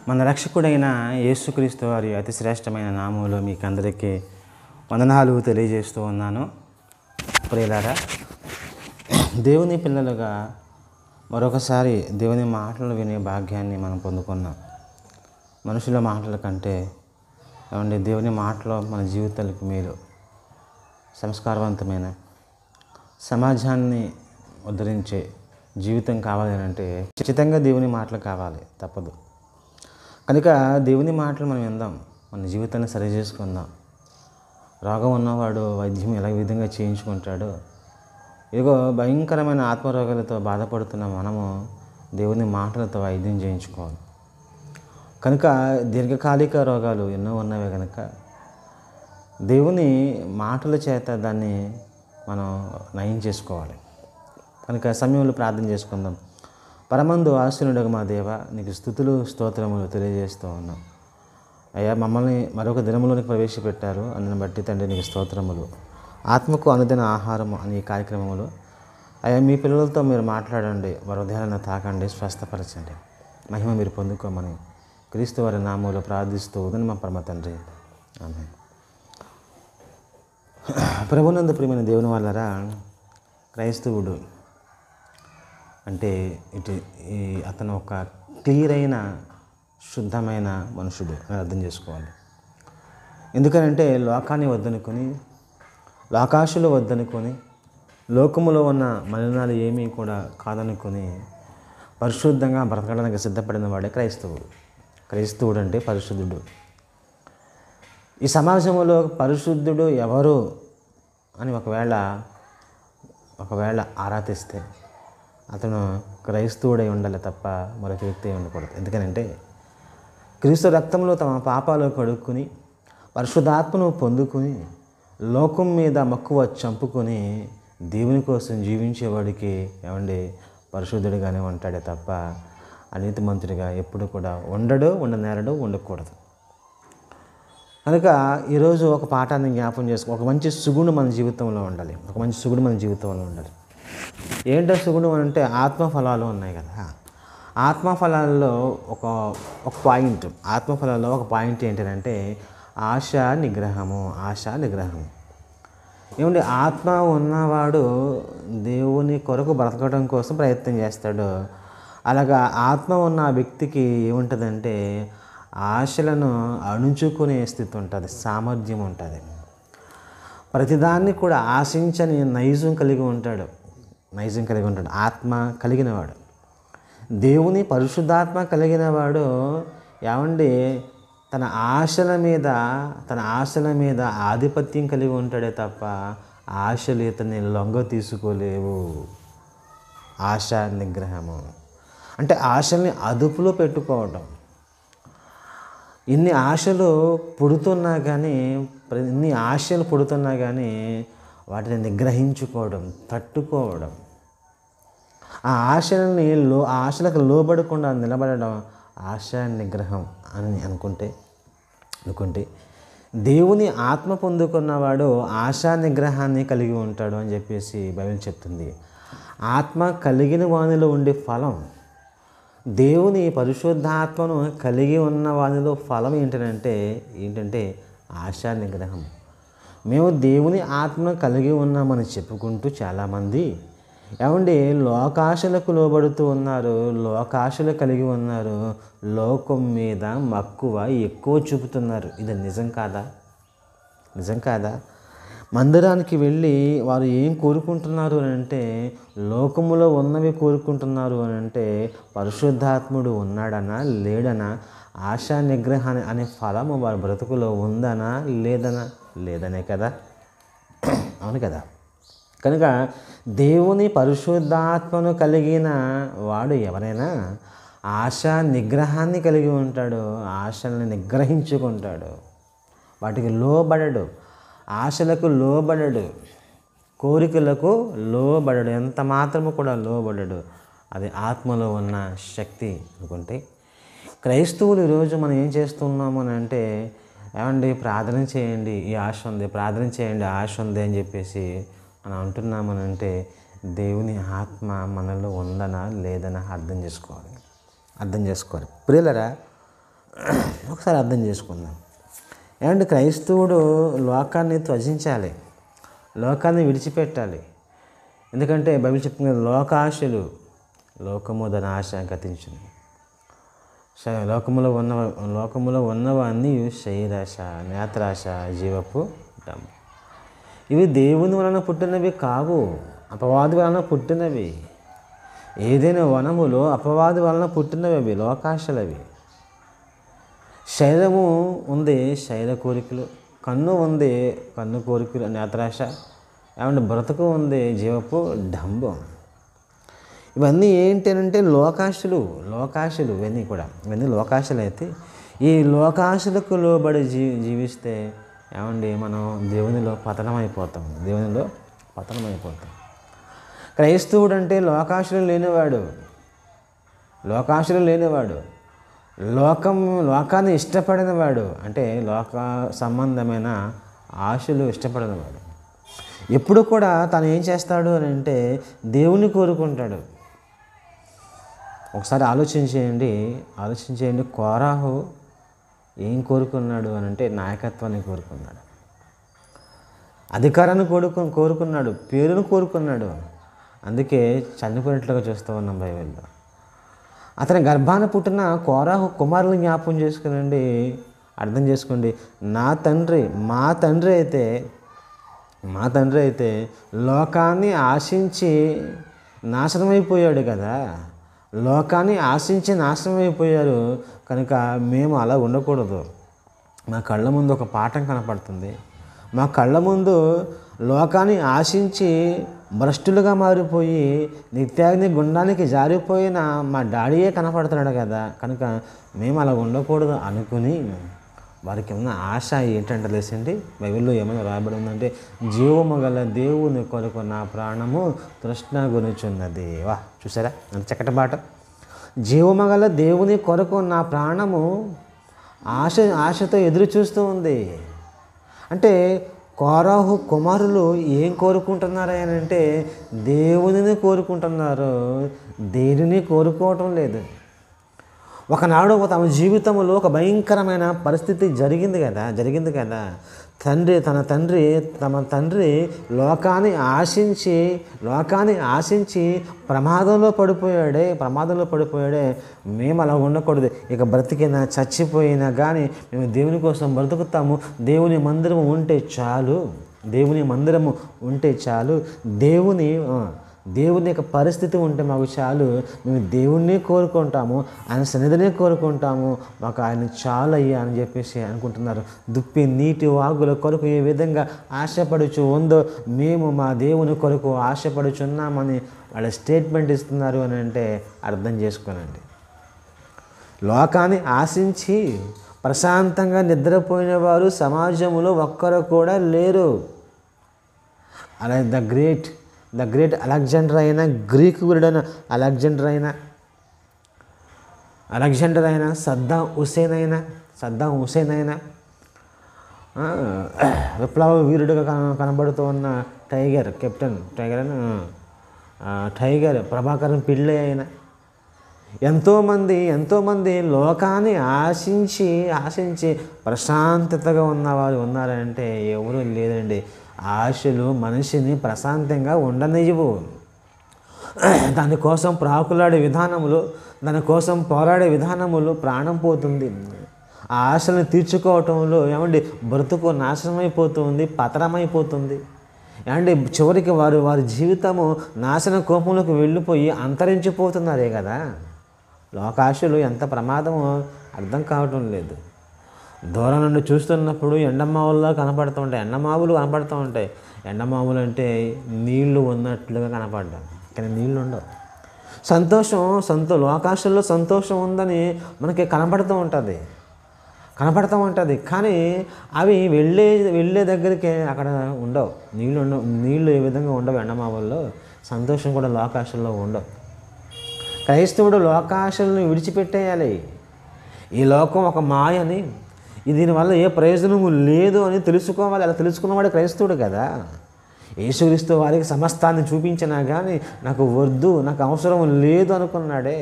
మన రక్షకుడైన యేసుక్రీస్తు వారి అతి శ్రేష్టమైన నామంలో మీకు అందరికీ వందనాలు తెలియజేస్తూ ఉన్నాను. ప్రియులారా, దేవుని పిల్లలుగా మరొకసారి దేవుని మాటలు వినే భాగ్యాన్ని మనం పొందుకున్నాం. మనుషుల మాటల కంటే దేవుని మాటలో మన జీవితాలకు మేలు, సంస్కారవంతమైన సమాజాన్ని ఉద్ధరించే జీవితం కావాలి అంటే ఖచ్చితంగా దేవుని మాటలు కావాలి, తప్పదు. కనుక దేవుని మాటలు మనం విందాం, మన జీవితాన్ని సరి చేసుకుందాం. రోగం ఉన్నవాడు వైద్యం ఎలా విధంగా చేయించుకుంటాడో, ఇదిగో భయంకరమైన ఆత్మరోగాలతో బాధపడుతున్న మనము దేవుని మాటలతో వైద్యం చేయించుకోవాలి. కనుక దీర్ఘకాలిక రోగాలు ఎన్నో ఉన్నవే కనుక దేవుని మాటల చేత దాన్ని మనం నయం చేసుకోవాలి. కనుక సమయంలో ప్రార్థన చేసుకుందాం. పరమందు ఆశీనుడగు మా దేవ, నీకు స్తుతులు స్తోత్రములు తెలియజేస్తూ ఉన్నాం. అయ్యా, మమ్మల్ని మరొక దినములోనికి ప్రవేశపెట్టారు, అందుని బట్టి తండ్రి నీకు స్తోత్రములు. ఆత్మకు అనుదిన ఆహారము అనే కార్యక్రమములు అయ్యా, మీ పిల్లలతో మీరు మాట్లాడండి, వారి హృదయాలను తాకండి, స్వస్థపరచండి. మహిమ మీరు పొందుకోమని క్రీస్తు వారి నామములో ప్రార్థిస్తూ ఉదయం మా పరమ తండ్రి, ఆమేన్. ప్రభునందు ప్రియమైన దేవుని వాళ్ళరా, క్రైస్తవుడు అంటే అతను ఒక క్లియర్ అయిన శుద్ధమైన మనుషుడు అని అర్థం చేసుకోవాలి. ఎందుకనంటే లోకాన్ని వద్దనుకొని, లోకాశలు వద్దనుకొని, లోకములో ఉన్న మలినాలు ఏమీ కూడా కాదనుకొని పరిశుద్ధంగా బ్రతకడానికి సిద్ధపడిన వాడే క్రైస్తవుడు. క్రైస్తవుడు అంటే పరిశుద్ధుడు. ఈ సమాజంలో పరిశుద్ధుడు ఎవరు అని ఒకవేళ ఆరా తీస్తే అతను క్రైస్తవుడై ఉండాలి తప్ప మరొక వ్యక్తి ఉండకూడదు. ఎందుకనంటే క్రీస్తు రక్తంలో తమ పాపాలు కడుక్కుని పరిశుద్ధాత్మను పొందుకుని లోకం మీద మక్కువ చంపుకొని దేవుని కోసం జీవించేవాడికి పరిశుద్ధుడిగానే ఉంటాడే తప్ప అనీతిమంతుడిగా ఎప్పుడు కూడా ఉండనేరడు, ఉండకూడదు. కనుక ఈరోజు ఒక పాఠాన్ని జ్ఞాపం చేసుకో, ఒక మంచి సుగుణం మన జీవితంలో ఉండాలి. ఏంటో సుగుణం అంటే ఆత్మఫలాలు ఉన్నాయి కదా. ఆత్మఫలాల్లో ఒక పాయింట్ ఏంటంటే ఆశ నిగ్రహము. ఆత్మ ఉన్నవాడు దేవుని కొరకు బ్రతకడం కోసం ప్రయత్నం చేస్తాడు. అలాగా ఆత్మ ఉన్న వ్యక్తికి ఏముంటుందంటే ఆశలను అణుచుకునే స్థితి ఉంటుంది, సామర్థ్యం ఉంటుంది. ప్రతిదాన్ని కూడా ఆశించని నైజం కలిగి ఉంటాడు. ఆత్మ కలిగినవాడు, దేవుని పరిశుద్ధాత్మ కలిగినవాడు తన ఆశల మీద ఆధిపత్యం కలిగి ఉంటాడే తప్ప ఆశలు ఇతన్ని లొంగ తీసుకోలేవు. ఆశ నిగ్రహము అంటే ఆశల్ని అదుపులో పెట్టుకోవడం. ఇన్ని ఆశలు పుడుతున్నా కానీ వాటిని నిగ్రహించుకోవడం, తట్టుకోవడం, ఆ ఆశలకు లోబడకుండా నిలబడడం ఆశ నిగ్రహం అని అనుకుంటే దేవుని ఆత్మ పొందుకున్నవాడు ఆశా నిగ్రహాన్ని కలిగి ఉంటాడు అని చెప్పేసి బైబిల్ చెప్తుంది. ఆత్మ కలిగిన వానిలో ఉండే ఫలం, దేవుని పరిశుద్ధాత్మను కలిగి ఉన్న వానిలో ఫలం ఏంటంటే ఆశా నిగ్రహం. మేము దేవుని ఆత్మను కలిగి ఉన్నామని చెప్పుకుంటూ చాలామంది లోకాశలకు లోబడుతూ ఉన్నారు, లోకాశలు కలిగి ఉన్నారు, లోకం మీద మక్కువ ఎక్కువ చూపుతున్నారు. ఇది నిజం కాదా? మందిరానికి వెళ్ళి వారు ఏం కోరుకుంటున్నారు అని అంటే లోకములో ఉన్నవి కోరుకుంటున్నారు అని అంటే పరిశుద్ధాత్ముడు ఉన్నాడనా లేడనా, ఆశా నిగ్రహాన్ని అనే ఫలము వారి బ్రతుకులో ఉందనా లేదనే కదా. అవును కదా. కనుక దేవుని పరిశుద్ధాత్మను కలిగిన వాడు ఎవరైనా ఆశా నిగ్రహాన్ని కలిగి ఉంటాడు, ఆశల్ని నిగ్రహించుకుంటాడు, వాటికి లోబడడు, ఆశలకు లోబడడు, కోరికలకు లోబడడు, ఎంత మాత్రము కూడా లోబడడు. అది ఆత్మలో ఉన్న శక్తి అనుకుంటే క్రైస్తవులు ఈరోజు మనం ఏం చేస్తున్నాము అని అంటే ప్రార్థన చేయండి, ఈ ఆశ ఉంది, ప్రార్థన చేయండి, ఆశ ఉంది అని చెప్పేసి మనం అంటున్నామని అంటే దేవుని ఆత్మ మనలో ఉందనా లేదనా అర్థం చేసుకోవాలి. ప్రియులరా, ఒకసారి అర్థం చేసుకుందాం. ఏమంటే క్రైస్తవుడు లోకాన్ని త్యజించాలి, లోకాన్ని విడిచిపెట్టాలి. ఎందుకంటే బైబిల్ చెప్తుంది, లోకాశలు లోకము దాని ఆశ గతించును. లోకములో ఉన్నవన్నీ శరీరాశ, నేత్రాశ, జీవపు డమ్ము. ఇవి దేవుని వలన పుట్టినవి కావు, అపవాది వలన పుట్టినవి. ఏదైనా వనములో అపవాది వలన పుట్టినవి అవి, లోకాశలవి. శరీరము ఉంది, శరీర కోరికలు. కన్ను ఉంది, కన్ను కోరికలు, నేత్రాశ. ఏమంటే బ్రతుకు ఉంది, జీవపు డంబం. ఇవన్నీ ఏంటంటే లోకాశలు. ఇవన్నీ లోకాశలు అయితే ఈ లోకాశలకు లోబడి జీవిస్తే ఏమండి మనం దేవునిలో పతనమైపోతాం. క్రైస్తవుడు అంటే లోకాశలు లేనివాడు, లోకాన్ని ఇష్టపడినవాడు, అంటే లోక సంబంధమైన ఆశలు ఇష్టపడినవాడు. ఎప్పుడు కూడా తను ఏం చేస్తాడు అని అంటే దేవుని కోరుకుంటాడు. ఒకసారి ఆలోచించేయండి. కోరాహు ఏం కోరుకున్నాడు అని అంటే నాయకత్వాన్ని కోరుకున్నాడు, అధికారాన్ని కోరుకున్నాడు, పేరును కోరుకున్నాడు. అందుకే చనిపోయినట్లుగా చూస్తూ ఉన్నాం బైబిల్లో. అతని గర్భాన పుట్టిన కోరాహు కుమారులను జ్ఞాపకం చేసుకునండి, అర్థం చేసుకోండి. మా తండ్రి అయితే లోకాన్ని ఆశించి నాశనమైపోయాడు కదా. లోకాన్ని ఆశించి నాశనమైపోయారు కనుక మేము అలా ఉండకూడదు. మా కళ్ళ ముందు ఒక పాఠం కనపడుతుంది. మా కళ్ళ ముందు లోకాన్ని ఆశించి భ్రష్టులుగా మారిపోయి నిత్యాగ్ని గుండానికి జారిపోయిన మా డాడీయే కనపడుతున్నాడు కదా. కనుక మేము అలా ఉండకూడదు అనుకుని వారికి ఉన్న ఆశ ఏంటంటే తెలిసింది, బైబిల్లో ఏమైనా రాయబడి ఉందంటే, జీవము గల దేవుని కొరకు నా ప్రాణము తృష్ణ గునుచున్నది. వా, చూసారా అంత చక్కటి మాట. జీవము గల దేవుని కొరకు నా ప్రాణము ఆశతో ఎదురు చూస్తూ ఉంది. అంటే కోరాహు కుమారులు ఏం కోరుకుంటున్నారు అని అంటే దేవునిని కోరుకుంటున్నారు, దేనిని కోరుకోవటం లేదు. ఒకనాడు తమ జీవితంలో ఒక భయంకరమైన పరిస్థితి జరిగింది కదా. తమ తండ్రి లోకాన్ని ఆశించి ప్రమాదంలో పడిపోయాడే. మేము అలా ఉండకూడదు. ఇక బ్రతికినా చచ్చిపోయినా కానీ మేము దేవుని కోసం బ్రతుకుతాము. దేవుని మందిరము ఉంటే చాలు. దేవుని యొక్క పరిస్థితి ఉంటే మాకు చాలు. మేము దేవుణ్ణి కోరుకుంటాము, ఆయన సన్నిధిని కోరుకుంటాము, మాకు ఆయన చాలు అయ్యా అని చెప్పేసి అనుకుంటున్నారు. దుప్పి నీటి వాగుల కొరకు ఏ విధంగా ఆశపడుచు ఉందో మేము మా దేవుని కొరకు ఆశపడుచున్నామని వాళ్ళ స్టేట్మెంట్ ఇస్తున్నారు అని అంటే అర్థం చేసుకోనండి. లోకాన్ని ఆశించి ప్రశాంతంగా నిద్రపోయిన వారు సమాజంలో ఒక్కరు కూడా లేరు. అలా ద గ్రేట్ అలెగ్జాండర్ అయినా, గ్రీకు వీరుడైన అలెగ్జాండర్ అయినా, సద్దాం హుసేన్ అయినా, విప్లవ వీరుడుగా కనబడుతూ ఉన్న టైగర్ ప్రభాకరన్ పిళ్ళై అయినా, ఎంతోమంది లోకాన్ని ఆశించి ప్రశాంతతగా ఉన్నవారు ఉన్నారంటే ఎవరూ లేదండి. ఆశలు మనిషిని ప్రశాంతంగా ఉండనివ్వు. దానికోసం ప్రాకులాడే విధానములు, దానికోసం పోరాడే విధానములు ప్రాణం పోతుంది. ఆ ఆశలను తీర్చుకోవటంలో ఏమండి బ్రతుకు నాశనమైపోతుంది, పతనమైపోతుంది. ఏమండి చివరికి వారి జీవితము నాశన కోపంలోకి వెళ్ళిపోయి అంతరించిపోతున్నారే కదా. లోకాశలు ఎంత ప్రమాదమో అర్థం కావటం లేదు. దూరం నుండి చూస్తున్నప్పుడు ఎండమావుల్లో కనపడుతూ ఉంటాయి. ఎండమావులు అంటే నీళ్లు ఉన్నట్లుగా కనపడ్డాం, కానీ నీళ్ళు ఉండవు. లోకాశల్లో సంతోషం ఉందని మనకి కనపడుతూ ఉంటుంది, కానీ అవి వెళ్ళే దగ్గరికి అక్కడ ఉండవు. నీళ్ళు ఏ విధంగా ఉండవు ఎండమావుల్లో, సంతోషం కూడా లోకాశల్లో ఉండవు. క్రైస్తవుడు లోకాశలను విడిచిపెట్టేయాలి. ఈ లోకం ఒక మాయని, దీనివల్ల ఏ ప్రయోజనము లేదు అని తెలుసుకోవాలి. అలా తెలుసుకున్నవాడు క్రైస్తవుడు కదా. యేసుక్రీస్తు వారికి సమస్తాన్ని చూపించినా కానీ నాకు వద్దు, నాకు అవసరం లేదు అనుకున్నాడే.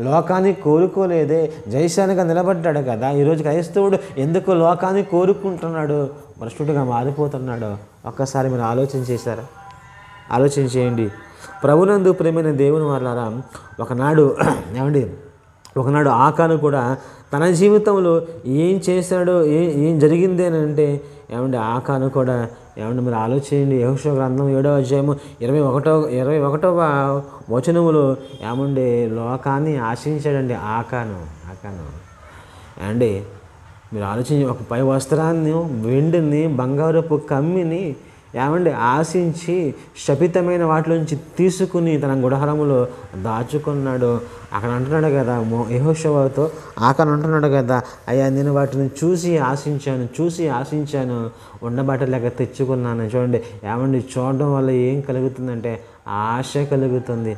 లోకాన్ని కోరుకోలేదే, జయశాలిగా నిలబడ్డాడు కదా. ఈరోజు క్రైస్తవుడు ఎందుకు లోకాన్ని కోరుకుంటున్నాడు, భ్రష్టుడిగా మారిపోతున్నాడు? ఒక్కసారి మీరు ఆలోచన చేశారా? ఆలోచన చేయండి. ప్రభునందు ప్రేమైన దేవుని వాళ్ళారా, ఒకనాడు ఆకాను కూడా తన జీవితంలో ఏం చేశాడో, ఏం జరిగింది అని అంటే ఆకాను కూడా మీరు ఆలోచించండి. యెహోషువ గ్రంథం 7వ అధ్యాయము 21వ వచనములో లోకాన్ని ఆశించాడండి ఆకాను. మీరు ఆలోచించి, ఒక పై వస్త్రాన్ని, వెండిని, బంగారపు కమ్మిని ఆశించి శపితమైన వాటిలోంచి తీసుకుని తన గుడారములో దాచుకున్నాడు. అక్కడ అంటున్నాడు కదా, యెహోషువతో ఆకాను అంటున్నాడు కదా, అయ్యా నేను వాటిని చూసి ఆశించాను, ఉండబట్టలేక తెచ్చుకున్నాను. చూడండి చూడడం వల్ల ఏం కలుగుతుందంటే ఆశ కలుగుతుంది.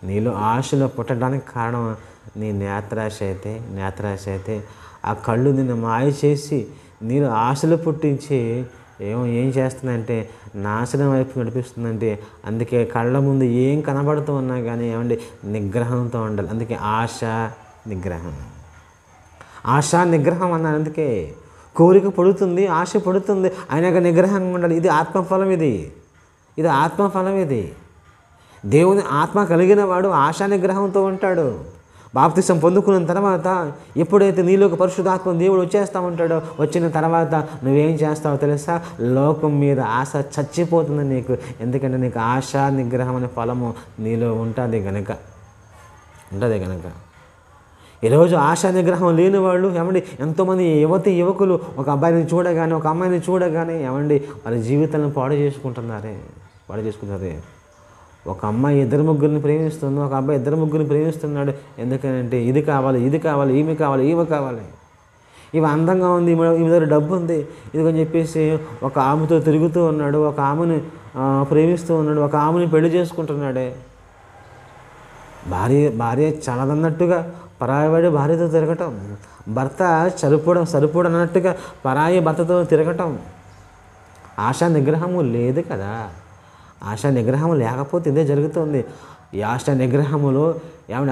నీలో ఆశలో పుట్టడానికి కారణం నీ నేత్రాశ అయితే ఆ కళ్ళు నిన్ను మాయ చేసి నీరు ఆశలు పుట్టించి ఏం చేస్తుందంటే నాశనం వైపు నడిపిస్తుందంటే, అందుకే కళ్ళ ముందు ఏం కనబడుతూ ఉన్నా కానీ నిగ్రహంతో ఉండాలి. అందుకే ఆశ నిగ్రహం అన్నాను. అందుకే కోరిక పడుతుంది, ఆశ పడుతుంది, అయినాక నిగ్రహంగా ఉండాలి. ఇది ఆత్మఫలం. ఇది దేవుని ఆత్మ కలిగిన వాడు ఆశా నిగ్రహంతో ఉంటాడు. బాప్తిసం పొందుకున్న తర్వాత ఎప్పుడైతే నీలోకి పరిశుద్ధాత్మ దేవుడు వచ్చేస్తూ ఉంటాడో, వచ్చిన తర్వాత నువ్వేం చేస్తావో తెలుసా? లోకం మీద ఆశ చచ్చిపోతుంది నీకు. ఎందుకంటే నీకు ఆశా నిగ్రహం అనే ఫలము నీలో ఉంటుంది గనక. ఈరోజు ఆశా నిగ్రహం లేని వాళ్ళు ఎంతోమంది యువకులు ఒక అబ్బాయిని చూడగానే, ఒక అమ్మాయిని చూడగానే వాళ్ళ జీవితాలను పాడు చేసుకుంటున్నారే. ఒక అమ్మాయి 2-3 ప్రేమిస్తుంది, ఒక అబ్బాయి 2-3 ప్రేమిస్తున్నాడు. ఎందుకంటే ఇది కావాలి, ఈమె కావాలి, ఇవి అందంగా ఉంది, ఈమె దగ్గర డబ్బు ఉంది, ఇదిగని చెప్పేసి ఒక ఆమెతో తిరుగుతూ ఉన్నాడు, ఒక ఆమెను ప్రేమిస్తూ ఉన్నాడు, ఒక ఆమెను పెళ్లి చేసుకుంటున్నాడే. భార్య చాలదన్నట్టుగా పరాయివాడి భార్యతో తిరగటం, భర్త సరిపోడన్నట్టుగా పరాయి భర్తతో తిరగటం. ఆశా నిగ్రహము లేదు కదా. ఆశా నిగ్రహం లేకపోతే ఇదే జరుగుతుంది. ఈ ఆశా నిగ్రహములో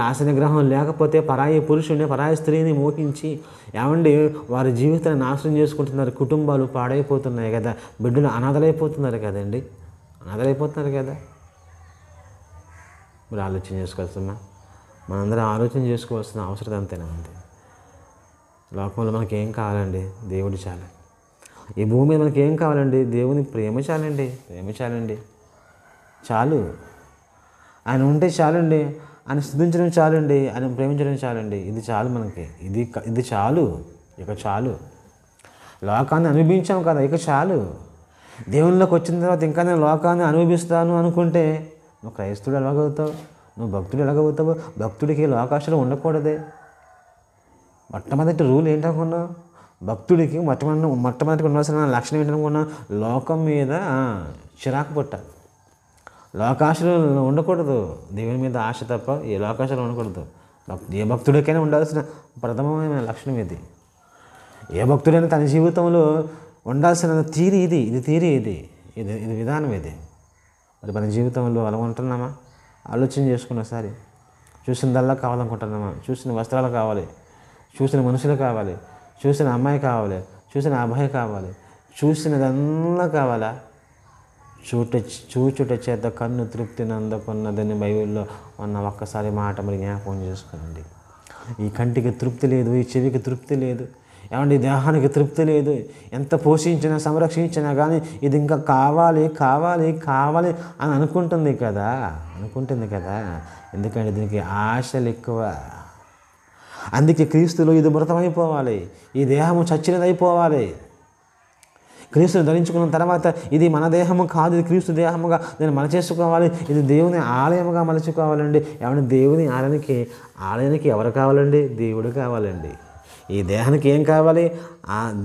ఆశా నిగ్రహం లేకపోతే పరాయి పురుషుని, పరాయి స్త్రీని మోహించి వారి జీవితాన్ని నాశనం చేసుకుంటున్నారు. కుటుంబాలు పాడైపోతున్నాయి కదా, బిడ్డలు అనాథలైపోతున్నారు కదా. మీరు ఆలోచన చేసుకోవాల్సిన, మనందరం ఆలోచన చేసుకోవాల్సిన అవసరం అంతే. లోకంలో మనకి ఏం కావాలండి? దేవుడు చాలు. ఈ భూమి మీద మనకి ఏం కావాలండి? దేవుని ప్రేమ చాలండి. చాలు. ఆయన ఉంటే చాలండి, ఆయన స్తుతించడం చాలండి, ఆయన ప్రేమించడం చాలండి. ఇది చాలు మనకి. ఇది చాలు. ఇక చాలు. లోకాన్ని అనుభవించాం కదా, ఇక చాలు. దేవునిలోకి వచ్చిన తర్వాత ఇంకా నేను లోకాన్ని అనుభవిస్తాను అనుకుంటే నువ్వు క్రైస్తవుడు ఎలాగవుతావు? నువ్వు భక్తుడు ఎలాగవుతావు? భక్తుడికి లోకాశలు ఉండకూడదే. మొట్టమొదటి రూల్ ఏంటనుకున్నావు? భక్తుడికి మొట్టమొదటి ఉండాల్సిన లక్షణం ఏంటనుకున్నావు? లోకం మీద చిరాకు పుట్టాలి. లోకాశలు ఉండకూడదు. దేవుని మీద ఆశ తప్ప ఏ లోకాశలు ఉండకూడదు. ఏ భక్తుడికైనా ఉండాల్సిన ప్రథమమైన లక్షణం ఇది. ఏ భక్తుడైనా తన జీవితంలో ఉండాల్సిన తీరి ఇది విధానం ఇది. మరి మన జీవితంలో అలా ఉంటున్నామా? ఆలోచన చేసుకున్న ఒకసారి. చూసినదల్లా కావాలనుకుంటున్నామా? చూసిన వస్త్రాలు కావాలి, చూసిన మనుషులు కావాలి, చూసిన అమ్మాయి కావాలి, చూసిన అబ్బాయి కావాలి, చూసినదల్లా కావాలా? చూచుట చేత కన్ను తృప్తిని అందకున్నదని బైబిల్లో ఉన్న ఒక్కసారి మాట మరి జ్ఞాపకం చేసుకోండి. ఈ కంటికి తృప్తి లేదు, ఈ చెవికి తృప్తి లేదు, దేహానికి తృప్తి లేదు. ఎంత పోషించినా సంరక్షించినా కానీ ఇది ఇంకా కావాలి అని అనుకుంటుంది కదా. ఎందుకంటే దీనికి ఆశలు ఎక్కువ. అందుకే క్రీస్తులో ఇది మృతమైపోవాలి, ఈ దేహము చచ్చినదైపోవాలి. క్రీస్తుని ధరించుకున్న తర్వాత ఇది మన దేహము కాదు, ఇది క్రీస్తు దేహముగా నేను మలచేసుకోవాలి, ఇది దేవుని ఆలయముగా మలుచుకోవాలండి. దేవుని ఆలయానికి ఎవరు కావాలండి? దేవుడు కావాలండి. ఈ దేహానికి ఏం కావాలి?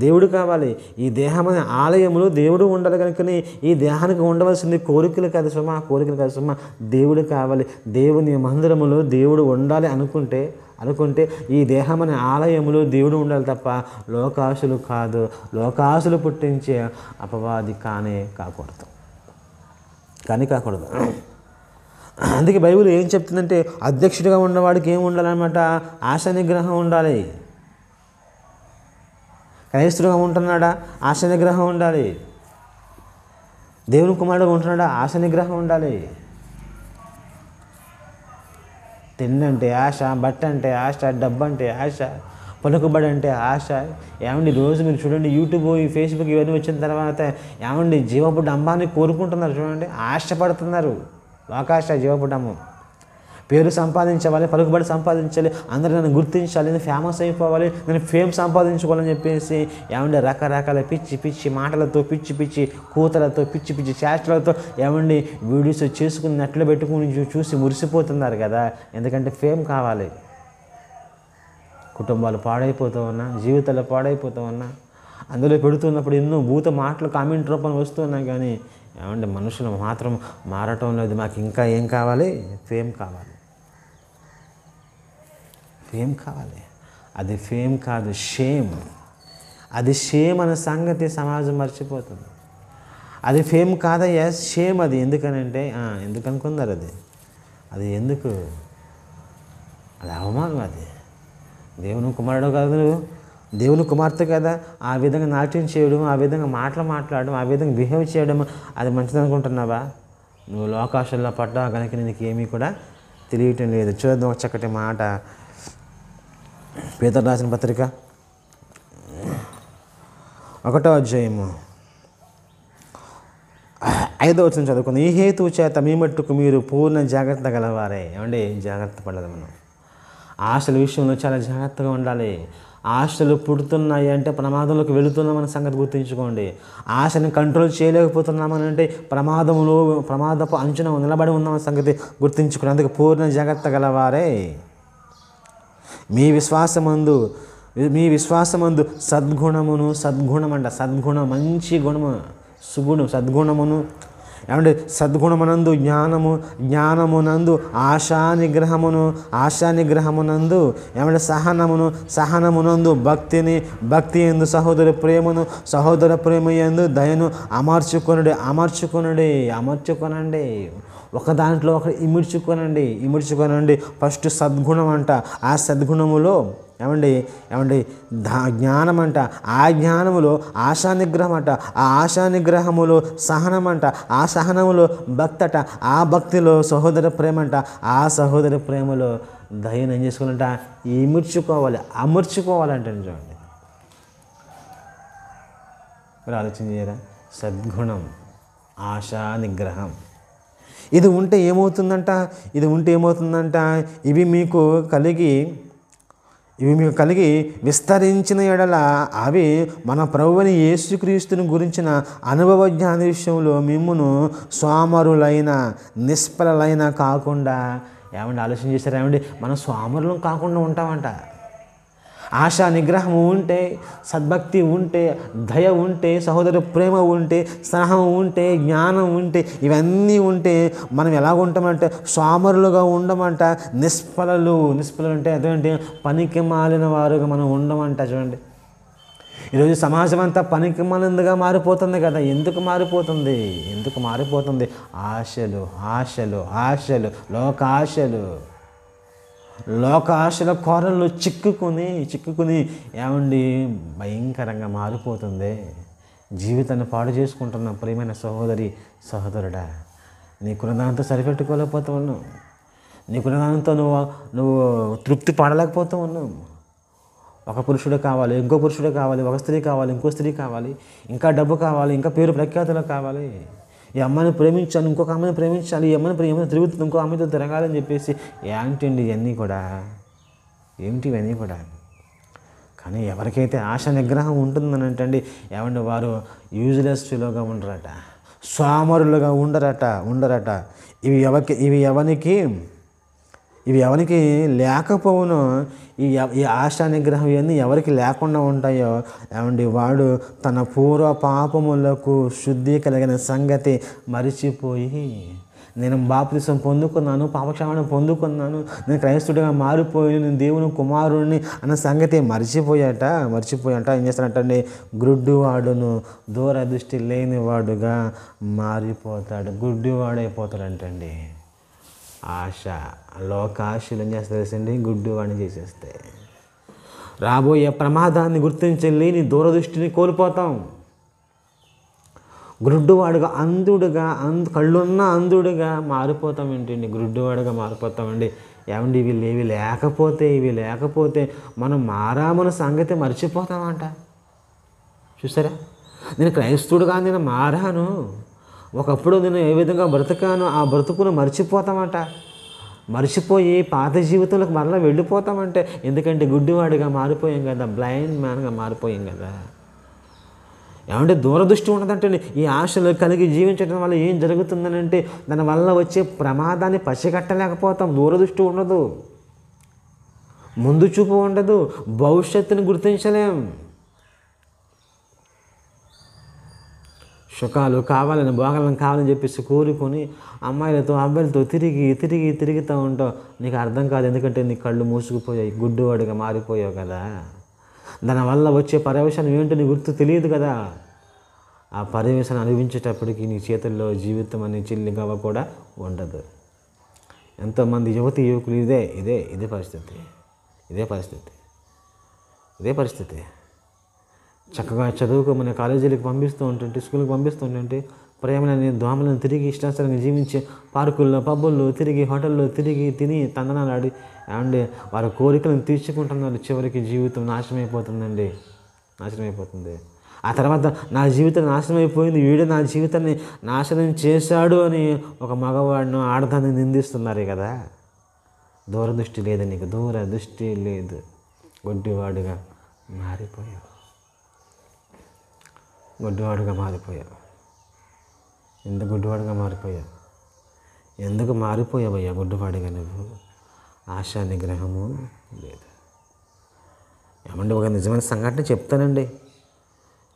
దేవుడు కావాలి. ఈ దేహం అనే ఆలయములో దేవుడు ఉండాలి. కనుకని ఈ దేహానికి ఉండవలసింది కోరికలు కాదు సుమా, దేవుడు కావాలి. దేవుని మందిరములో దేవుడు ఉండాలి అనుకుంటే ఈ దేహం అనే ఆలయములో దేవుడు ఉండాలి తప్ప లోకాశలు కాదు. లోకాశలు పుట్టించే అపవాది కాకూడదు. అందుకే బైబిల్ ఏం చెప్తుందంటే అధ్యక్షుడిగా ఉన్నవాడికి ఏం ఉండాలన్నమాట? ఆశ నిగ్రహం ఉండాలి. క్రైస్తుడుగా ఉంటున్నాడా? ఆశ నిగ్రహం ఉండాలి. దేవుని కుమారుడుగా ఉంటున్నాడా? ఆశ నిగ్రహం ఉండాలి. తిండి అంటే ఆశ, బట్ట అంటే ఆశ, డబ్బు అంటే ఆశ, పలుకుబడి అంటే ఆశ. ఏమండి రోజు మీరు చూడండి, యూట్యూబ్, ఈ ఫేస్బుక్ ఇవన్నీ వచ్చిన తర్వాత ఏమండి జీవపు డంబాన్ని కోరుకుంటున్నారు. చూడండి, ఆశపడుతున్నారు. లోకాశ, జీవపు డంబం. పేరు సంపాదించాలి, పలుకుబడి సంపాదించాలి, అందరూ నన్ను గుర్తించాలి, నేను ఫేమస్ అయిపోవాలి, నేను ఫేమ్ సంపాదించుకోవాలని చెప్పేసి ఏమండి రకరకాల పిచ్చి పిచ్చి మాటలతో, పిచ్చి పిచ్చి కూతలతో, పిచ్చి పిచ్చి చేష్టలతో ఏమండి వీడియోస్ చేసుకుని నెట్లో పెట్టుకుని చూసి మురిసిపోతున్నారు కదా. ఎందుకంటే ఫేమ్ కావాలి. కుటుంబాలు పాడైపోతూ ఉన్నా, జీవితాలు పాడైపోతూ ఉన్నా, అందులో పెడుతున్నప్పుడు ఎన్నో భూత మాటలు కామెంట్ రూపంలో వస్తున్నాయి. కానీ ఏమంటే మనుషులు మాత్రం మారటం లేదు. మాకు ఇంకా ఏం కావాలి? ఫేమ్ కావాలి. ఫేమ్ కావాలి. అది ఫేమ్ కాదు, షేమ్. అది షేమ్ అనే సంగతి సమాజం మర్చిపోతుంది. అది ఫేమ్ కాదయ్యా, షేమ్. అది ఎందుకనంటే ఎందుకు అనుకున్నారు? అది ఎందుకు? అది అవమానం. అది దేవుని కుమారుడు కాదు, దేవుని కుమార్తె కదా. ఆ విధంగా నాట్యం చేయడం, ఆ విధంగా మాటలు మాట్లాడడం, ఆ విధంగా బిహేవ్ చేయడం అది మంచిది అనుకుంటున్నావా? నువ్వు లోకాశల్లో పడ్డా కనుక నీకు ఏమీ కూడా తెలియటం లేదు. చూద్దాం ఒక చక్కటి మాట. పేతురు రాసిన పత్రిక 1వ అధ్యాయము 5వ వచనం చదువుకుంది. ఈ హేతువు చేత మీ మట్టుకు మీరు పూర్ణ జాగ్రత్త గలవారే. ఏమండి జాగ్రత్త పడదు. మనం ఆశల విషయంలో చాలా జాగ్రత్తగా ఉండాలి. ఆశలు పుడుతున్నాయి అంటే ప్రమాదంలోకి వెళుతున్నామన్న సంగతి గుర్తుంచుకోండి. ఆశని కంట్రోల్ చేయలేకపోతున్నామని అంటే ప్రమాదపు అంచున నిలబడి ఉన్నామన్న సంగతి గుర్తుంచుకోండి. అందుకే పూర్ణ జాగ్రత్త గలవారే. మీ విశ్వాసమందు సద్గుణం అంట. సద్గుణం మంచి గుణము, సుగుణం, సద్గుణమును. ఏమంటే సద్గుణమునందు జ్ఞానమునందు ఆశానిగ్రహమునందు ఏమంటే సహనమునందు భక్తి యందు సహోదర ప్రేమ యందు దయను అమర్చుకొనండి. ఒక దాంట్లో ఒకటి ఇముడ్చుకొనండి. ఫస్ట్ సద్గుణం అంట. ఆ సద్గుణములో ఏమండి జ్ఞానం అంట. ఆ జ్ఞానములో ఆశానిగ్రహం అంట. ఆ ఆశానిగ్రహములో సహనం అంట. ఆ సహనములో భక్తి అట. ఆ భక్తిలో సహోదర ప్రేమ అంట. ఆ సహోదర ప్రేమలో దయను ఏం చేసుకోవాలంట? అమర్చుకోవాలంటే. చూడండి, మీరు ఆలోచన చేయరా? సద్గుణం, ఆశానిగ్రహం, ఇది ఉంటే ఏమవుతుందంట? ఇవి మీకు కలిగి విస్తరించిన ఎడల అవి మన ప్రభువైన యేసుక్రీస్తుని గురించిన అనుభవ జ్ఞాన విషయంలో మిమ్మును సోమరులైన నిష్ఫలలైన కాకుండా ఏమంటే ఆలోచన చేశారా? ఏమండి మనం సోమరులం కాకుండా ఉంటామంట. ఆశా నిగ్రహం ఉంటే, సద్భక్తి ఉంటే, దయ ఉంటే, సహోదర ప్రేమ ఉంటే, స్నేహం ఉంటే, జ్ఞానం ఉంటే, ఇవన్నీ ఉంటే మనం ఎలాగ ఉంటామంటే సోమరులుగా ఉండమంట. నిష్ఫలలు అంటే అదేంటి? పనికి మాలిన వారుగా మనం ఉండమంట. చూడండి, ఈరోజు సమాజం అంతా పనికి మాలినదిగా మారిపోతుంది కదా. ఎందుకు మారిపోతుంది? ఆశలు, లోక ఆశల కోరల్లో చిక్కుకుని ఏమండి భయంకరంగా మారిపోతుంది. జీవితాన్ని పాడు చేసుకుంటున్న ప్రియమైన సహోదరుడా, నీకున్న దాంతో సరిపెట్టుకోలేకపోతూ ఉన్నావు. నీకున్న దాంతో నువ్వు తృప్తి పడలేకపోతూ ఉన్నావు. ఒక పురుషుడు కావాలి, ఇంకో పురుషుడు కావాలి, ఒక స్త్రీ కావాలి, ఇంకో స్త్రీ కావాలి, ఇంకా డబ్బు కావాలి, ఇంకా పేరు ప్రఖ్యాతులు కావాలి. ఈ అమ్మాయిని ప్రేమించాను, ఇంకొక అమ్మాయిని ప్రేమించాలి, ఈ అమ్మాయిని తిరుగుతుంది, ఇంకో అమ్మాయితో తిరగాలని చెప్పేసి ఏంటండి ఇవన్నీ కూడా? కానీ ఎవరికైతే ఆశ నిగ్రహం ఉంటుందని అంటే ఏమంటే వారు యూజ్లెస్ ఫెలోగా ఉండరట, సోమరులుగా ఉండరట. ఇవి ఎవరికి లేకపోవునో, ఈ ఆశా నిగ్రహం ఇవన్నీ ఎవరికి లేకుండా ఉంటాయో ఏమండి వాడు తన పూర్వ పాపములకు శుద్ధి కలిగిన సంగతి మరిచిపోయి, నేను బాప్తిసం పొందుకున్నాను, పాపక్షమాపణ పొందుకున్నాను, నేను క్రైస్తవుడిగా మారిపోయి నేను దేవుని కుమారుడిని అన్న సంగతి మర్చిపోయాట. ఏం చేస్తాడంటే గుడ్డివాడును దూరదృష్టి లేనివాడుగా మారిపోతాడు. గుడ్డివాడైపోతాడంటండి. ఆశ, లోకాశలు ఏం చేస్తాయి తెలుసండి? గుడ్డివాడిని చేసేస్తాయి. రాబోయే ప్రమాదాన్ని గుర్తించలేని దూరదృష్టిని కోల్పోతాం. గుడ్డివాడుగా, అంధుడుగా, కళ్ళున్న అంధుడుగా మారిపోతాం ఏంటండి? గుడ్డివాడుగా మారిపోతామండి. ఏమండి ఇవి లేకపోతే మనం మారామన్న సంగతి మర్చిపోతామంట. చూసారా? నేను క్రైస్తవుడుగా నేను మారాను, ఒకప్పుడు నేను ఏ విధంగా బ్రతకాను, ఆ బ్రతుకును మర్చిపోతామంట. మర్చిపోయి పాత జీవితంలోకి మరలా వెళ్ళిపోతామంటే, ఎందుకంటే గుడ్డివాడిగా మారిపోయాం కదా, బ్లైండ్ మ్యాన్గా మారిపోయాం కదా. ఏమంటే దూరదృష్టి ఉండదంటే ఈ ఆశలు కలిగి జీవించడం వల్ల ఏం జరుగుతుందని అంటే, దానివల్ల వచ్చే ప్రమాదాన్ని పసిగట్టలేకపోతాం. దూరదృష్టి ఉండదు, ముందు చూపు ఉండదు, భవిష్యత్తుని గుర్తించలేం. సుఖాలు కావాలని, భోగాలను కావాలని చెప్పేసి కోరుకొని అమ్మాయిలతో అబ్బాయిలతో తిరుగుతూ ఉంటావు. నీకు అర్థం కాదు, ఎందుకంటే నీ కళ్ళు మూసుకుపోయాయి, గుడ్డివాడిగా మారిపోయావు కదా. దానివల్ల వచ్చే పర్యవసానం ఏంటో నీ గుర్తు తెలియదు కదా. ఆ పర్యవసానం అనుభవించేటప్పటికి నీ చేతుల్లో జీవితం అనే చిల్లిగవ్వ కూడా ఉండదు. ఎంతోమంది యువకులు ఇదే పరిస్థితి. చక్కగా చదువుకోమని కాలేజీలకు పంపిస్తూ ఉంటుంటే, స్కూల్కి పంపిస్తూ ఉంటుంటే, ప్రేమలని దోమలను తిరిగి ఇష్టానుసారంగా జీవించి పార్కుల్లో, పబ్బుల్లో తిరిగి, హోటల్లో తిరిగి తిని తందనాలాడి ఏమండి వారి కోరికలను తీర్చుకుంటున్నారు. చివరికి జీవితం నాశనమైపోతుంది. ఆ తర్వాత నా జీవితం నాశనం అయిపోయింది, వీడే నా జీవితాన్ని నాశనం చేశాడు అని ఒక మగవాడిని, ఆడదాన్ని నిందిస్తున్నారు కదా. దూరదృష్టి లేదు నీకు, దూరదృష్టి లేదు. గుడ్డివాడుగా మారిపోయావు. ఎందుకు గుడ్డివాడుగా మారిపోయావు? ఎందుకు మారిపోయావయ్యా గుడ్డివాడిగా నువ్వు? ఆశా నిగ్రహము లేదు. ఏమండి ఒక నిజమైన సంఘటన చెప్తానండి.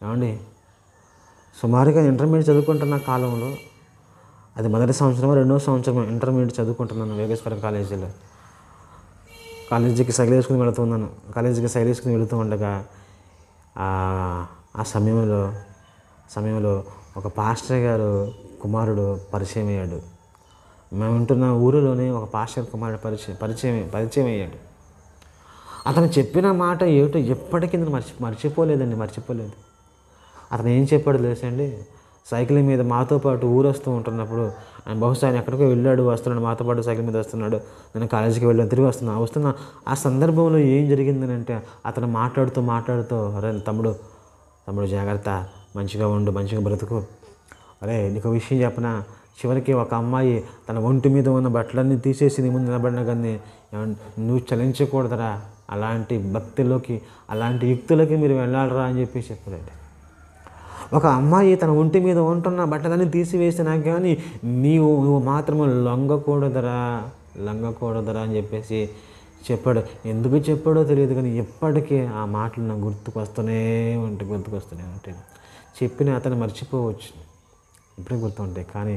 ఏమండి సుమారుగా ఇంటర్మీడియట్ చదువుకుంటున్న కాలంలో, అది మొదటి సంవత్సరం, రెండవ సంవత్సరం ఇంటర్మీడియట్ చదువుకుంటున్నాను వేగేశ్వరం కాలేజీలో. కాలేజీకి సైకిల్ వేసుకుని వెళుతూ ఉండగా ఆ సమయంలో ఒక పాస్టర్ గారు కుమారుడు పరిచయం అయ్యాడు. మేము ఉంటున్న ఊరిలోనే ఒక పాస్టర్ కుమారుడు పరిచయం అయ్యాడు. అతను చెప్పిన మాట ఏమిటో ఎప్పటికీ నేను మర్చిపోలేదు. అతను ఏం చెప్పాడు తెలుసండి? సైకిల్ మీద మాతో పాటు ఊరు వస్తూ ఉంటున్నప్పుడు, ఆయన బహుశా ఆయన ఎక్కడికో వస్తున్నాడు, మాతో పాటు సైకిల్ మీద వస్తున్నాడు. నేను కాలేజీకి వెళ్ళాను, తిరిగి వస్తున్నా. ఆ సందర్భంలో ఏం జరిగిందని అంటే, అతను మాట్లాడుతూ అరే తమ్ముడు జాగ్రత్త, మంచిగా ఉండు, మంచిగా బ్రతుకు. అరే నీకు విషయం చెప్పనా, చివరికి ఒక అమ్మాయి తన ఒంటి మీద ఉన్న బట్టలన్నీ తీసేసి నీ ముందు నిలబడినా కానీ నువ్వు చలించకూడదురా, అలాంటి భక్తిలోకి, అలాంటి యుక్తులకి మీరు వెళ్ళాలరా అని చెప్పి చెప్పాడు. ఒక అమ్మాయి తన ఒంటి మీద ఉంటున్న బట్టలన్నీ తీసివేసినా కానీ నువ్వు మాత్రమే లొంగకూడదురా అని చెప్పేసి చెప్పాడు. ఎందుకు చెప్పాడో తెలియదు కానీ ఎప్పటికీ ఆ మాటలు నాకు గుర్తుకొస్తూనే ఉంటాయి. చెప్పిన అతను మర్చిపోవచ్చు, ఇప్పుడే గుర్తుంటాయి. కానీ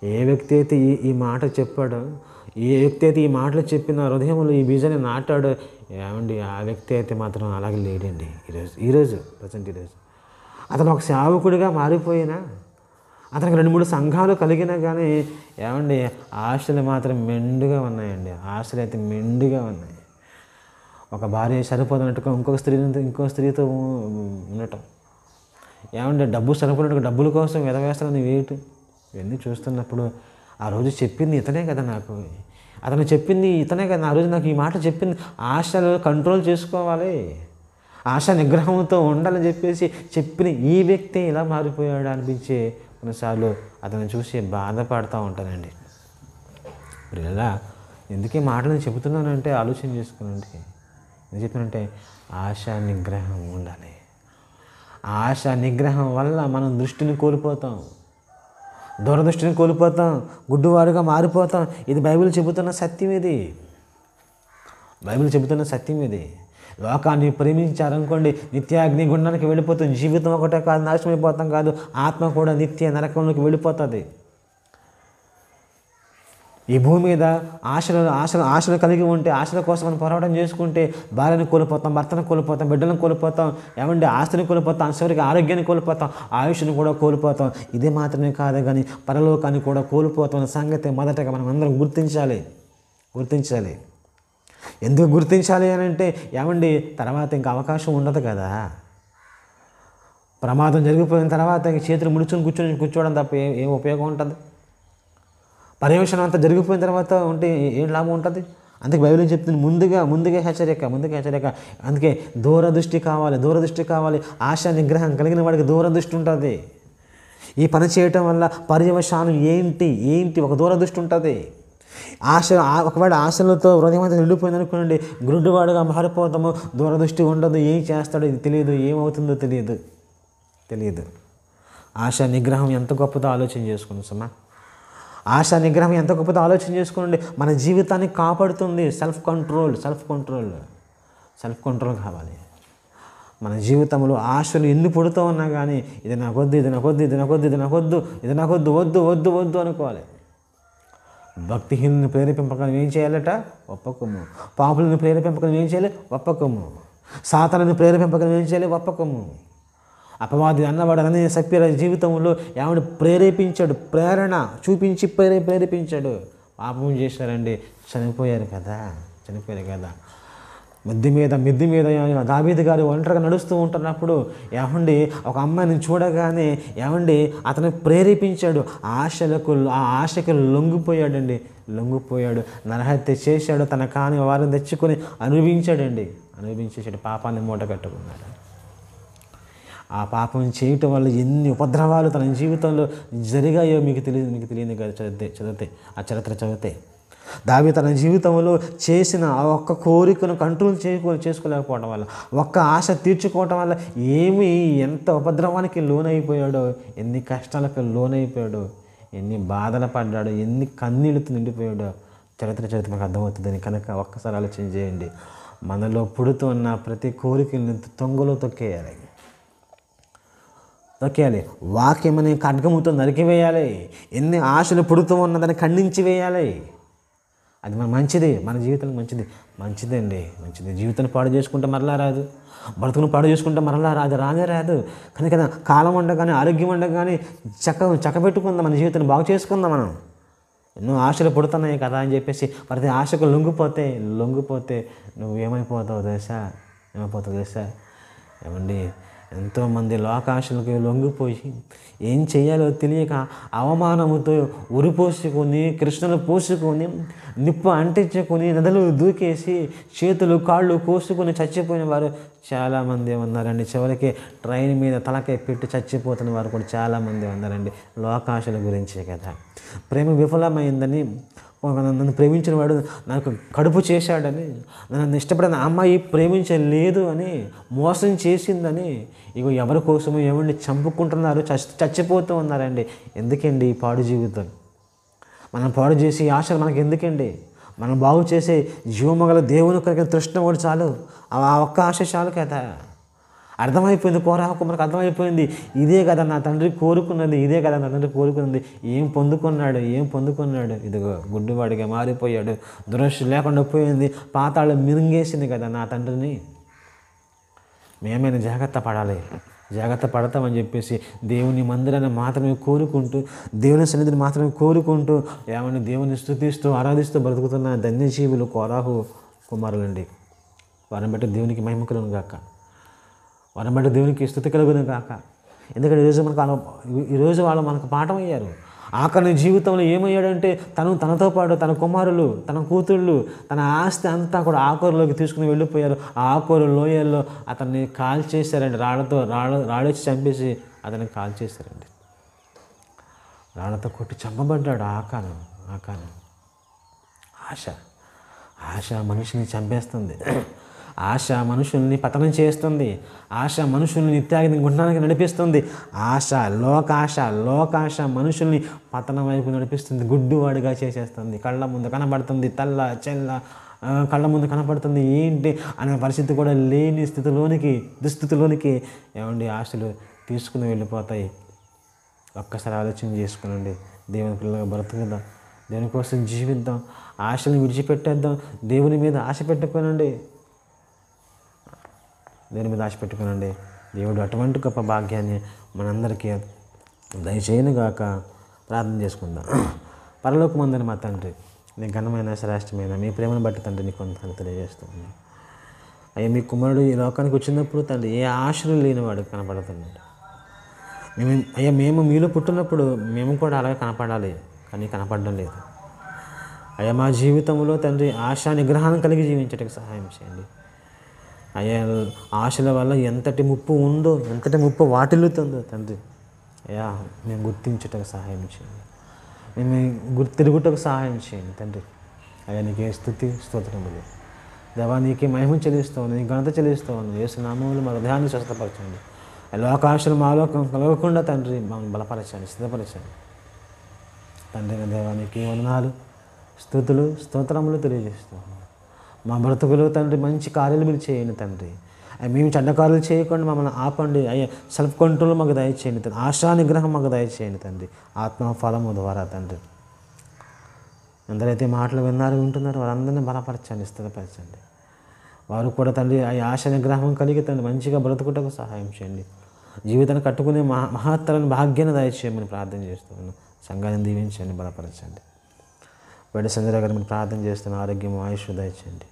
ఏ వ్యక్తి అయితే ఈ మాట చెప్పాడో, ఏ వ్యక్తి అయితే ఈ మాటలు చెప్పిన హృదయంలో ఈ బీజాన్ని నాటాడో, ఏమండి ఆ వ్యక్తి అయితే మాత్రం అలాగే లేడండి. ఈరోజు అతను ఒక సేవకుడిగా మారిపోయినా, అతనికి 2-3 సంఘాలు కలిగినా కానీ ఏమండి ఆశలు మాత్రం మెండుగా ఉన్నాయండి. ఆశలు అయితే మెండుగా ఉన్నాయి. ఒక భార్య సరిపోతున్నట్టుగా ఇంకో స్త్రీతో ఉండటం, ఏమంటే డబ్బు సరిపోయినట్టుగా డబ్బుల కోసం వెదవేస్తానని వేయటం, ఇవన్నీ చూస్తున్నప్పుడు ఆ రోజు చెప్పింది ఇతనే కదా నాకు, అతను చెప్పింది ఇతనే కదా, ఆ రోజు నాకు ఈ మాట చెప్పింది. ఆశలు కంట్రోల్ చేసుకోవాలి, ఆశ నిగ్రహంతో ఉండాలని చెప్పేసి చెప్పిన ఈ వ్యక్తి ఇలా మారిపోయాడు అనిపించే కొన్నిసార్లు అతను చూసి బాధపడుతూ ఉంటానండి. ఇప్పుడు ఇలా ఎందుకు ఈ మాటలు చెబుతున్నానంటే ఆలోచన చేసుకునండి. ఎందుకు చెప్పానంటే ఆశ నిగ్రహం ఉండాలి. ఆశ నిగ్రహం వల్ల మనం దృష్టిని కోల్పోతాం, దూరదృష్టిని కోల్పోతాం, గుడ్డివారుగా మారిపోతాం. ఇది బైబిల్ చెబుతున్న సత్యం ఇది. లోకాన్ని ప్రేమించారనుకోండి, నిత్యాగ్ని గుండానికి వెళ్ళిపోతుంది. జీవితం ఒకటే కాదు, నాశనమైపోతాం కాదు, ఆత్మ కూడా నిత్య నరకంలోకి వెళ్ళిపోతుంది. ఈ భూమి మీద ఆశలు కలిగి ఉంటే, ఆశల కోసం మనం పోరాటం చేసుకుంటే భార్యను కోల్పోతాం, భర్తను కోల్పోతాం, బిడ్డలను కోల్పోతాం, ఏమంటే ఆస్తిని కోల్పోతాం, చివరికి ఆరోగ్యాన్ని కోల్పోతాం, ఆయుష్ను కూడా కోల్పోతాం. ఇదే మాత్రమే కాదు కానీ పరలోకాన్ని కూడా కోల్పోతాం సంగతి మొదటగా మనం అందరం గుర్తించాలి. ఎందుకు గుర్తించాలి అని అంటే, ఏమండి తర్వాత ఇంకా అవకాశం ఉండదు కదా. ప్రమాదం జరిగిపోయిన తర్వాత ఇంక చేతులు ముడుచుని కూర్చోవడం తప్ప ఏం ఉపయోగం ఉంటుంది? పర్యవేక్షణం అంతా జరిగిపోయిన తర్వాత ఉంటే ఏం లాభం ఉంటుంది? అందుకే బైబిల్ చెప్తుంది, ముందుగా హెచ్చరిక. అందుకే దూరదృష్టి కావాలి. ఆశా నిగ్రహం కలిగిన వాడికి దూరదృష్టి ఉంటుంది. ఈ పని చేయటం వల్ల పర్యవసానం ఏంటి ఒక దూరదృష్టి ఉంటుంది. ఒకవేళ ఆశలతో హృదయం అంతా నిండిపోయింది అనుకోండి, గురుడువాడుగా మారిపోతాము, దూరదృష్టి ఉండదు, ఏం చేస్తాడో ఇది తెలియదు, ఏమవుతుందో తెలియదు. ఆశా నిగ్రహం ఎంత గొప్పదో ఆలోచన చేసుకోండి సుమా. ఆశా నిగ్రహం ఎంత గొప్పదో ఆలోచన చేసుకోండి. మన జీవితాన్ని కాపాడుతుంది. సెల్ఫ్ కంట్రోల్ కావాలి. మన జీవితంలో ఆశలు ఎన్ని పుడుతూ ఉన్నా కానీ ఇది నాకొద్దు అనుకోవాలి. భక్తిహీనుని ప్రేరేపింపకం ఏం చేయాలట? ఒప్పకము. పాపులను ప్రేరేపింపకం ఏం చేయాలి? ఒప్పకము. సాతానుని ప్రేరేపింపకం ఏం చేయాలి? ఒప్పకము. అపవాది అన్నవాడు అనే సభ్యుల జీవితంలో ఏమైనా ప్రేరేపించాడు, ప్రేరణ చూపించి ప్రేరేపించాడు. పాపం చేశారండి, చనిపోయారు కదా. మిద్ది మీద దావీదు గారు ఒంటరిగా నడుస్తూ ఉంటున్నప్పుడు ఏమండి ఒక అమ్మాయిని చూడగానే ఏమండి అతను ప్రేరేపించాడు. ఆ ఆశకు లొంగిపోయాడు. నరహత్య చేశాడు. తన కాని వారిని తెచ్చుకొని అనుభవించేసాడు. పాపాన్ని మూట కట్టుకున్నాడు. ఆ పాపం చేయటం వల్ల ఎన్ని ఉపద్రవాలు తన జీవితంలో జరిగాయో మీకు తెలియదు కదా. చదివితే ఆ చరిత్ర చదివితే దావీదు తన జీవితంలో చేసిన ఆ ఒక్క కోరికను కంట్రోల్ చేసుకోలేకపోవడం వల్ల, ఒక్క ఆశ తీర్చుకోవటం వల్ల ఎంత ఉపద్రవానికి లోనైపోయాడో, ఎన్ని కష్టాలకు లోనైపోయాడో, ఎన్ని బాధలు పడ్డాడో, ఎన్ని కన్నీళ్ళతో నిండిపోయాడో చరిత్ర మనకు అర్థమవుతుందని కనుక ఒక్కసారి ఆలోచన చేయండి. మనలో పుడుతూ ఉన్న ప్రతి కోరికలను తొంగలో తొక్కేయాలి. వాక్యం అనే ఖడ్గముతో నరికివేయాలి. ఎన్ని ఆశలు పుడుతూ ఉన్నదని ఖండించి వేయాలి. అది మంచిది, మన జీవితానికి మంచిదండి. జీవితాన్ని పాడు చేసుకుంటే మరలా రాదు, బ్రతుకును పాడు చేసుకుంటే మరలా రాదు. కనుక కాలం ఉండగానే, ఆరోగ్యం ఉండగానే చక్కబెట్టుకుందాం, మన జీవితాన్ని బాగు చేసుకుందాం. మనం ఎన్నో ఆశలు పుడుతున్నాయి కదా అని చెప్పేసి ప్రతి ఆశకు లొంగిపోతే నువ్వు ఏమైపోతావు తెలుసా? ఏమండి, ఎంతోమంది లోకాశలకు లొంగిపోయి ఏం చేయాలో తెలియక అవమానముతో ఉరిపోసుకొని, కృష్ణలు పోసుకొని, నిప్పు అంటించుకొని, నదులు దూకేసి, చేతులు కాళ్ళు కోసుకొని చచ్చిపోయిన వారు చాలామంది ఉన్నారండి. చివరికి ట్రైన్ మీద తలకాయ పెట్టి చచ్చిపోతున్న వారు కూడా చాలామంది ఉన్నారండి. లోకాశల గురించే కదా. ప్రేమ విఫలమైందని, నన్ను ప్రేమించిన వాడు నాకు కడుపు చేశాడని, నన్ను ఇష్టపడిన అమ్మాయి ప్రేమించలేదు అని, మోసం చేసిందని, ఇగో ఎవరి కోసమో ఏమండి చంపుకుంటున్నారు, చచ్చిపోతూ ఉన్నారండి. ఎందుకండి ఈ పాడు జీవితం? మనం పాడు చేసి ఆశలు మనకి ఎందుకండి? మనం బాగు చేసే జీవమగల దేవుని కొరకు తృష్ణ కూడా చాలు, ఆ ఒక్క ఆశ చాలు కదా. అర్థమైపోయింది, కోరాకు మనకు అర్థమైపోయింది. ఇదే కదా నా తండ్రి కోరుకున్నది. ఏం పొందుకున్నాడు? ఇదిగో గుడ్డివాడిగా మారిపోయాడు. దురదృష్టి లేకుండా పోయింది. పాతాళం మింగేసింది కదా నా తండ్రిని. మేమైనా జాగ్రత్త పడతామని చెప్పేసి దేవుని మందిరాన్ని మాత్రమే కోరుకుంటూ, దేవుని సన్నిధిని మాత్రమే కోరుకుంటూ, ఏమని దేవుని స్తుతిస్తూ ఆరాధిస్తూ బ్రతుకుతున్న ధన్యజీవులు కోరాహు కుమారులండి. వారిని బట్టి దేవునికి మహిమ కలుగును గాక, వారిని బట్టి దేవునికి స్తుతి కలుగును గాక. ఎందుకంటే ఈరోజు వాళ్ళు మనకు పాఠం అయ్యారు. ఆఖరి జీవితంలో ఏమయ్యాడంటే తనతో పాటు తన కుమారులు, తన కూతుళ్ళు, తన ఆస్తి అంతా కూడా ఆకూరులోకి తీసుకుని వెళ్ళిపోయారు. ఆ ఆకూరు లోయల్లో అతన్ని కాల్చేశారండి. రాళ్ళొచ్చి చంపేసి అతన్ని కాల్చేశారండి. రాళ్ళతో కొట్టి చంపబడ్డాడు ఆకాను. ఆశ మనిషిని చంపేస్తుంది. ఆశ మనుషుల్ని పతనం చేస్తుంది. ఆశ మనుషుల్ని నిత్యాగ్ని గుండానికి నడిపిస్తుంది. లోకాశ మనుషుల్ని పతనం వైపు నడిపిస్తుంది, గుడ్డివాడిగా చేసేస్తుంది. కళ్ళ ముందు కనబడుతుంది, కళ్ళ ముందు కనపడుతుంది. ఏంటి అనే పరిస్థితి కూడా లేని దుస్థితిలోనికి ఏమండి ఆశలు తీసుకుని వెళ్ళిపోతాయి. ఒక్కసారి ఆలోచన చేసుకునండి. దేవుని పిల్లలుగా బ్రతుకుదాం. దేవుని కోసం జీవిద్దాం, ఆశలను విడిచిపెట్టేద్దాం. దేవుని మీద ఆశ పెట్టుకోనండి, దేవుని మీద ఆశ పెట్టుకోనండి. దేవుడు అటువంటి గొప్ప భాగ్యాన్ని మనందరికీ దయచేయనుగాక. ప్రార్థన చేసుకుందాం. పరలోకమందున మా తండ్రి, నీ ఘనమైన శ్రేష్టమైన మీ ప్రేమను బట్టి తండ్రి నీకు వందనాలు తెలియజేస్తున్నాను. అయ్యా, మీ కుమారుడు ఈ లోకానికి వచ్చినప్పుడు తండ్రి ఏ ఆశలు లేనివాడు కనపడుతున్నాడు. మేము మీలో పుట్టినప్పుడు మేము కూడా అలాగే కనపడాలి, కానీ కనపడడం లేదు. అయ్యా, మా జీవితంలో తండ్రి ఆశా నిగ్రహాన్ని కలిగి జీవించడానికి సహాయం చేయండి. అయ్యా, ఆశల వల్ల ఎంతటి ముప్పు ఉందో, ఎంతటి ముప్పు వాటిల్లుతుందో తండ్రి, అయ్యా మేము గుర్తించటకు సహాయం చేయండి. మేము తిరుగుటకు సహాయం చేయండి తండ్రి. అయ్యా, నీకే స్తుతి స్తోత్రములు. దేవా, నీకే మహిమ చెల్లిస్తాను, నీ ఘనత చెల్లిస్తాను. యేసు నామములో మా హృదయాన్ని స్వస్థపరచండి. లోకాశలు మాలో కలగకుండా తండ్రి మమ్మల్ని బలపరచండి, సిద్ధపరచండి తండ్రి. దేవా, నీకే వందనాలు, స్తుతులు స్తోత్రములు తెలియజేస్తాను. మా బ్రతుకులు తండ్రి మంచి కార్యాలు మీరు చేయండి తండ్రి. మేము చెడ్డ కార్యాలు చేయకుండా మమ్మల్ని ఆపండి. అయ్యా, సెల్ఫ్ కంట్రోల్ మాకు దయచేయండి తండ్రి. ఆశా నిగ్రహం మాకు దయచేయండి తండ్రి, ఆత్మఫలము ద్వారా తండ్రి. ఎందరైతే మాటలు వింటున్నారో వారందరినీ బలపరచండి, స్థిరపరచండి. వారు కూడా తండ్రి ఆ ఆశ నిగ్రహం కలిగి తండ్రి మంచిగా బ్రతుకుటకు సహాయం చేయండి. జీవితాన్ని కట్టుకునే మహత్తరమైన భాగ్యాన్ని దయచేయమని ప్రార్థన చేస్తున్నాను. సంఘాన్ని దీవించండి, బలపరచండి. బయట సంజయ్ గారు మీరు ప్రార్థన చేస్తున్న ఆరోగ్యం, ఆయుష్ దయచేయండి.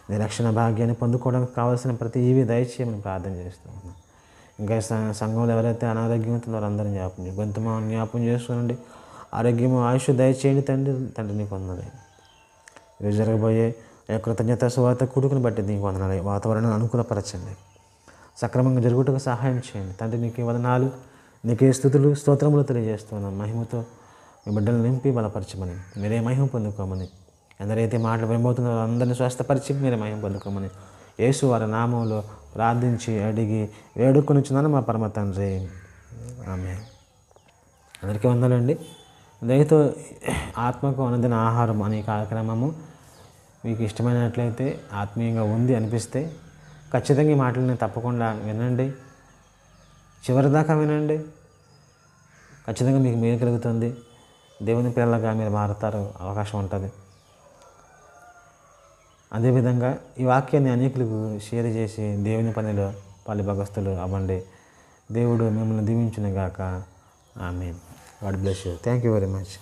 నీ రక్షణ భాగ్యాన్ని పొందుకోవడానికి కావాల్సిన ప్రతి ఈవి దయచేయమని ప్రార్థన చేస్తున్నాను. ఇంకా సంఘంలో ఎవరైతే అనారోగ్యంతో వారందరినీ జ్ఞాపకం చేస్తున్నాండి. ఆరోగ్యము, ఆయుష్ దయచేయండి తండ్రి నీకు వందనాలు. ఈరోజు జరగబోయే కృతజ్ఞత సువార్త కొడుకుని బట్టి నీకు వందనాలు. వాతావరణాన్ని అనుకూలపరచండి, సక్రమంగా జరుగుటకు సహాయం చేయండి తండ్రి. నీకే వందనాలు, నీకే స్తుతులు స్తోత్రములు తెలియజేస్తున్నాను. మహిమతో మీ బిడ్డలు నింపి బలపరచమని, మీరే మహిమ పొందుకోమని, ఎందరైతే మాటలు వినబోతున్నారో అందరినీ స్వస్థపరిచి మీరే మహిమ పొందుకోమని యేసు వారి నామంలో ప్రార్థించి అడిగి వేడుకొనిచున్నాను మా పరమ తండ్రి, ఆమేన్. అందరికీ వందనండి. దయతో ఆత్మకు అనుదిన ఆహారం అనే కార్యక్రమము మీకు ఇష్టమైనట్లయితే, ఆత్మీయంగా ఉంది అనిపిస్తే ఖచ్చితంగా ఈ మాటలని తప్పకుండా వినండి, చివరిదాకా వినండి. ఖచ్చితంగా మీకు మేలు కలుగుతుంది. దేవుని పిల్లలుగా మీరు మారుతారు, అవకాశం ఉంటుంది. అదేవిధంగా ఈ వాక్యాన్ని అనేకులకు షేర్ చేసి దేవుని పనిలో పాలుభాగస్తులు అవ్వండి. దేవుడు మిమ్మల్ని దీవించును గాక. Amen. God bless you. Thank you very much.